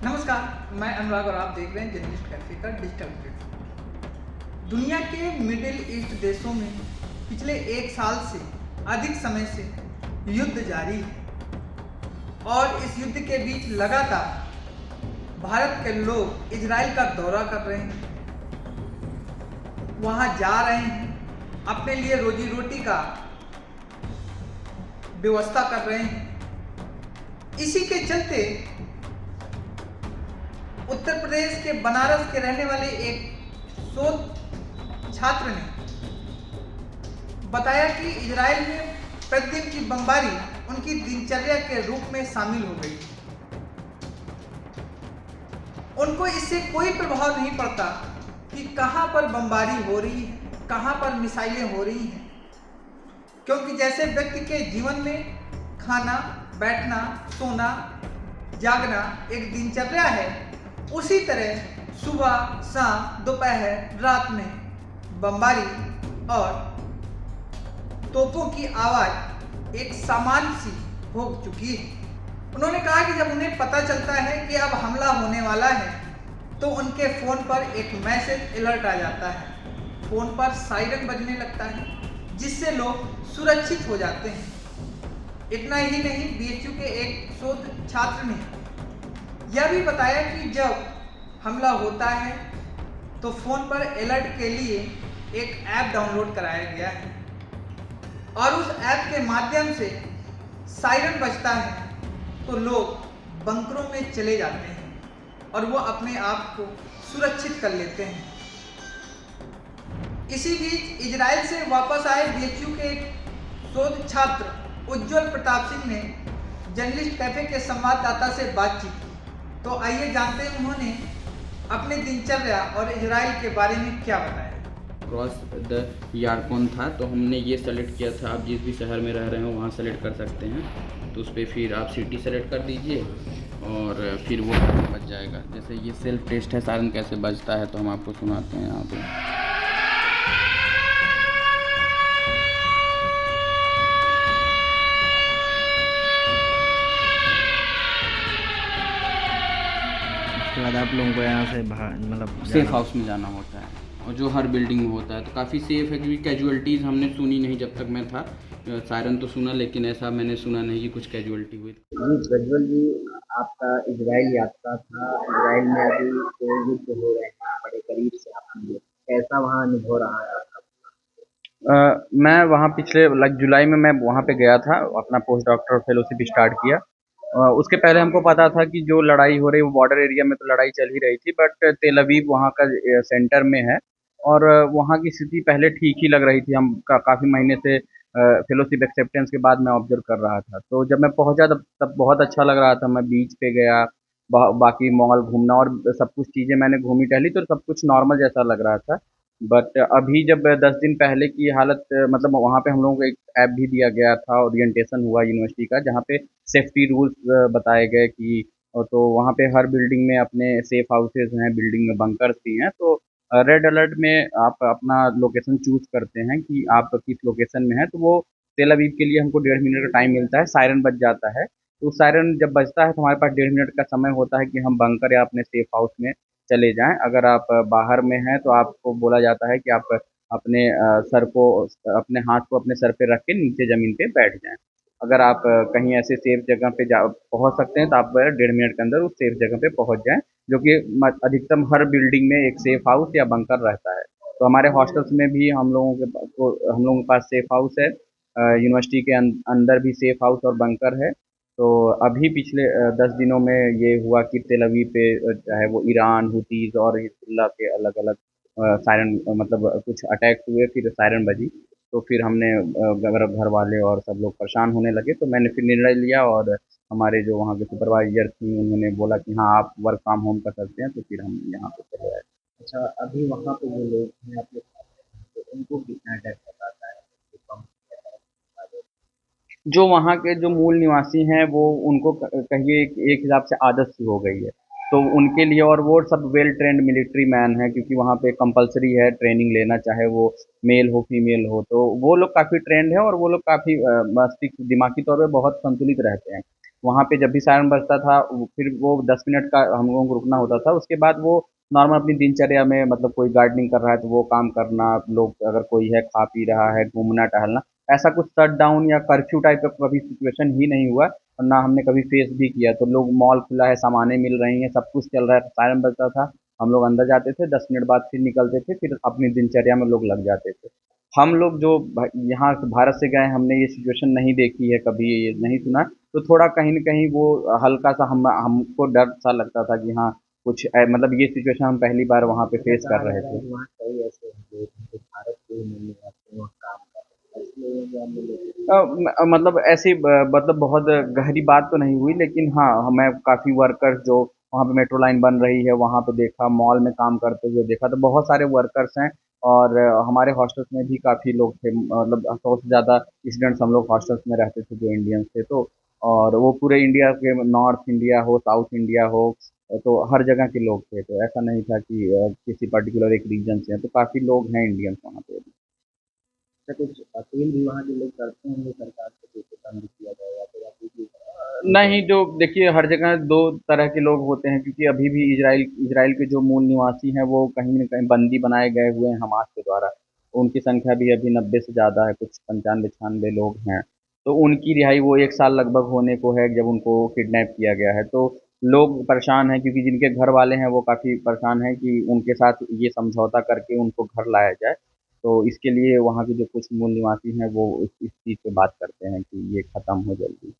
नमस्कार, मैं अनुराग और आप देख रहे हैं जर्नलिस्ट कैफे का डिजिटल प्लेटफॉर्म। दुनिया के मिडिल ईस्ट देशों में पिछले एक साल से अधिक समय से युद्ध जारी है और इस युद्ध के बीच लगातार भारत के लोग इजराइल का दौरा कर रहे हैं, वहां जा रहे हैं, अपने लिए रोजी रोटी का व्यवस्था कर रहे हैं। इसी के चलते उत्तर प्रदेश के बनारस के रहने वाले एक शोध छात्र ने बताया कि इजराइल में प्रतिदिन की बमबारी उनकी दिनचर्या के रूप में शामिल हो गई। उनको इससे कोई प्रभाव नहीं पड़ता कि कहां पर बमबारी हो रही है, कहां पर मिसाइलें हो रही हैं, क्योंकि जैसे व्यक्ति के जीवन में खाना, बैठना, सोना, जागना एक दिनचर्या है, उसी तरह सुबह, शाम, दोपहर, रात में बमबारी और तोपों की आवाज एक सामान्य सी हो चुकी है। उन्होंने कहा कि जब उन्हें पता चलता है कि अब हमला होने वाला है तो उनके फोन पर एक मैसेज अलर्ट आ जाता है, फोन पर सायरन बजने लगता है, जिससे लोग सुरक्षित हो जाते हैं। इतना ही नहीं, बीएचयू के एक शोध छात्र ने यह भी बताया कि जब हमला होता है तो फोन पर अलर्ट के लिए एक ऐप डाउनलोड कराया गया है और उस ऐप के माध्यम से सायरन बजता है तो लोग बंकरों में चले जाते हैं और वो अपने आप को सुरक्षित कर लेते हैं। इसी बीच इजराइल से वापस आए बीएचयू के एक शोध छात्र उज्जवल प्रताप सिंह ने जर्नलिस्ट कैफे के संवाददाता से बातचीत की। तो आइए जानते हैं उन्होंने अपने दिनचर्या और इजराइल के बारे में क्या बताया। क्रॉस द यारकोन था, तो हमने ये सेलेक्ट किया था। आप जिस भी शहर में रह रहे हो वहाँ सेलेक्ट कर सकते हैं। तो उस पर फिर आप सिटी सेलेक्ट कर दीजिए और फिर वो बज जाएगा। जैसे ये सेल्फ टेस्ट है, सायरन कैसे बजता है, तो हम आपको सुनाते हैं यहाँ पे। उसके बाद आप लोगों को यहाँ से बाहर मतलब सेफ हाउस में जाना होता है और जो हर बिल्डिंग में होता है। तो काफ़ी सेफ है क्योंकि कैजुअलिटीज़ हमने सुनी नहीं जब तक मैं था। सायरन तो सुना, लेकिन ऐसा मैंने सुना नहीं कि कुछ कैजुअलिटी हुई। जी प्रज्वल जी, आपका इजराइल यात्रा था। इजराइल में अभी जो युद्ध हो रहे हैं बड़े करीब से आपके लिए, कैसा वहाँ अनुभव रहा है आपका? मैं वहाँ पिछले जुलाई में मैं वहाँ पे गया था, अपना पोस्ट डॉक्टर फेलोशिप स्टार्ट किया। उसके पहले हमको पता था कि जो लड़ाई हो रही है वो बॉर्डर एरिया में तो लड़ाई चल ही रही थी, बट तेल अवीव वहाँ का सेंटर में है और वहाँ की स्थिति पहले ठीक ही लग रही थी। हम काफ़ी महीने से फेलोशिप एक्सेप्टेंस के बाद मैं ऑब्जर्व कर रहा था। तो जब मैं पहुँचा तब बहुत अच्छा लग रहा था। मैं बीच पे गया, बाकी मॉल घूमना और सब कुछ चीज़ें मैंने घूमी टहली, तो सब कुछ नॉर्मल जैसा लग रहा था। बट अभी जब 10 दिन पहले की हालत, मतलब वहाँ पे हम लोगों को एक ऐप भी दिया गया था, ओरिएंटेशन हुआ यूनिवर्सिटी का, जहाँ पे सेफ्टी रूल्स बताए गए कि तो वहाँ पे हर बिल्डिंग में अपने सेफ हाउसेज हैं, बिल्डिंग में बंकर्स भी हैं। तो रेड अलर्ट में आप अपना लोकेशन चूज करते हैं कि आप किस लोकेशन में हैं। तो वो तेल अवीव के लिए हमको 1.5 मिनट का टाइम मिलता है, सायरन बज जाता है। तो सायरन जब बजता है तो हमारे पास 1.5 मिनट का समय होता है कि हम बंकर या अपने सेफ हाउस में चले जाएँ। अगर आप बाहर में हैं तो आपको बोला जाता है कि आप अपने सर को, अपने हाथ को अपने सर पे रख के नीचे ज़मीन पे बैठ जाएँ। अगर आप कहीं ऐसे सेफ जगह पे जा पहुँच सकते हैं तो आप 1.5 मिनट के अंदर उस सेफ जगह पे पहुँच जाएँ, जो कि अधिकतम हर बिल्डिंग में एक सेफ हाउस या बंकर रहता है। तो हमारे हॉस्टल्स में भी हम लोगों के पास सेफ हाउस है। यूनिवर्सिटी के अंदर भी सेफ हाउस और बंकर है। तो अभी पिछले 10 दिनों में ये हुआ कि तेल अवीव पे चाहे वो ईरान, हुतीज़ और हिज़्बुल्लाह के अलग-अलग सायरन, मतलब कुछ अटैक्स हुए, फिर सायरन बजी। तो फिर हमने मेरे घर वाले और सब लोग परेशान होने लगे, तो मैंने फिर निर्णय लिया और हमारे जो वहाँ के सुपरवाइज़र थी उन्होंने बोला कि हाँ, आप वर्क फ्रॉम होम कर सकते हैं, तो फिर हम यहाँ पे चले आए। अच्छा, अभी वहाँ पे जो लोग हैं आपके साथ हैं, तो उनको कितना डर सताता है? कि कम बता दो। जो वहाँ के जो मूल निवासी हैं वो उनको कहिए एक हिसाब से आदत सी हो गई है। तो उनके लिए, और वो सब वेल ट्रेंड मिलिट्री मैन हैं, क्योंकि वहाँ पे कंपल्सरी है ट्रेनिंग लेना, चाहे वो मेल हो फीमेल हो। तो वो लोग काफ़ी ट्रेंड है और वो लोग काफ़ी मस्तिष्क दिमागी तौर पे बहुत संतुलित रहते हैं। वहाँ पे जब भी सायरन बजता था फिर वो 10 मिनट का हम लोगों को रुकना होता था। उसके बाद वो नॉर्मल अपनी दिनचर्या में मतलब कोई गार्डनिंग कर रहा है तो वो काम करना, लोग अगर कोई है खा पी रहा है, घूमना टहलना, ऐसा कुछ शट डाउन या कर्फ्यू टाइप का कभी सिचुएशन ही नहीं हुआ और ना हमने कभी फेस भी किया। तो लोग मॉल खुला है, सामानें मिल रही हैं, सब कुछ चल रहा है, सायरन बजता था, हम लोग अंदर जाते थे, 10 मिनट बाद फिर निकलते थे, फिर अपनी दिनचर्या में लोग लग जाते थे। हम लोग जो यहाँ से भारत से गए, हमने ये सिचुएशन नहीं देखी है, कभी ये नहीं सुना, तो थोड़ा कहीं न कहीं वो हल्का सा हमको डर सा लगता था कि हाँ, कुछ मतलब ये सिचुएशन हम पहली बार वहाँ पे फेस कर बताया रहे जा रहा थे। है कि वहाँ कई ऐसे लोग हैं जो भारत के ही नहीं आते, वहाँ काम कर रहे हैं, ऐसे लोगों को आप मिले? मतलब ऐसी मतलब बहुत गहरी बात तो नहीं हुई, लेकिन हाँ, मैं काफ़ी वर्कर्स जो वहाँ पे मेट्रो लाइन बन रही है, वहाँ पे देखा, मॉल में काम करते हुए देखा, तो बहुत सारे वर्कर्स हैं और हमारे हॉस्टल्स में भी काफ़ी लोग थे, मतलब 100 से ज़्यादा स्टूडेंट्स हम लोग हॉस्टल्स में रहते थे जो इंडियंस थे, तो और वो पूरे इंडिया के, नॉर्थ इंडिया हो, साउथ इंडिया हो, तो हर जगह के लोग थे, तो ऐसा नहीं था कि किसी पर्टिकुलर एक रीजन से हैं, तो काफ़ी लोग हैं इंडियंस वहाँ पे। अच्छा, कुछ अपील भी वहाँ के लोग करते होंगे सरकार से कि इसे बंद किया जाए या फिर अभी भी नहीं, जो देखिए हर जगह 2 तरह के लोग होते हैं, क्योंकि अभी भी इज़राइल के जो मूल निवासी हैं वो कहीं न कहीं बंदी बनाए गए हुए हैं हमास के द्वारा। उनकी संख्या भी अभी 90 से ज़्यादा है, कुछ 95-96 लोग हैं। तो उनकी रिहाई वो 1 साल लगभग होने को है जब उनको किडनैप किया गया है। तो लोग परेशान हैं, क्योंकि जिनके घर वाले हैं वो काफ़ी परेशान हैं कि उनके साथ ये समझौता करके उनको घर लाया जाए। तो इसके लिए वहाँ के जो कुछ मूल निवासी हैं वो इस चीज़ पे बात करते हैं कि ये ख़त्म हो जल्दी।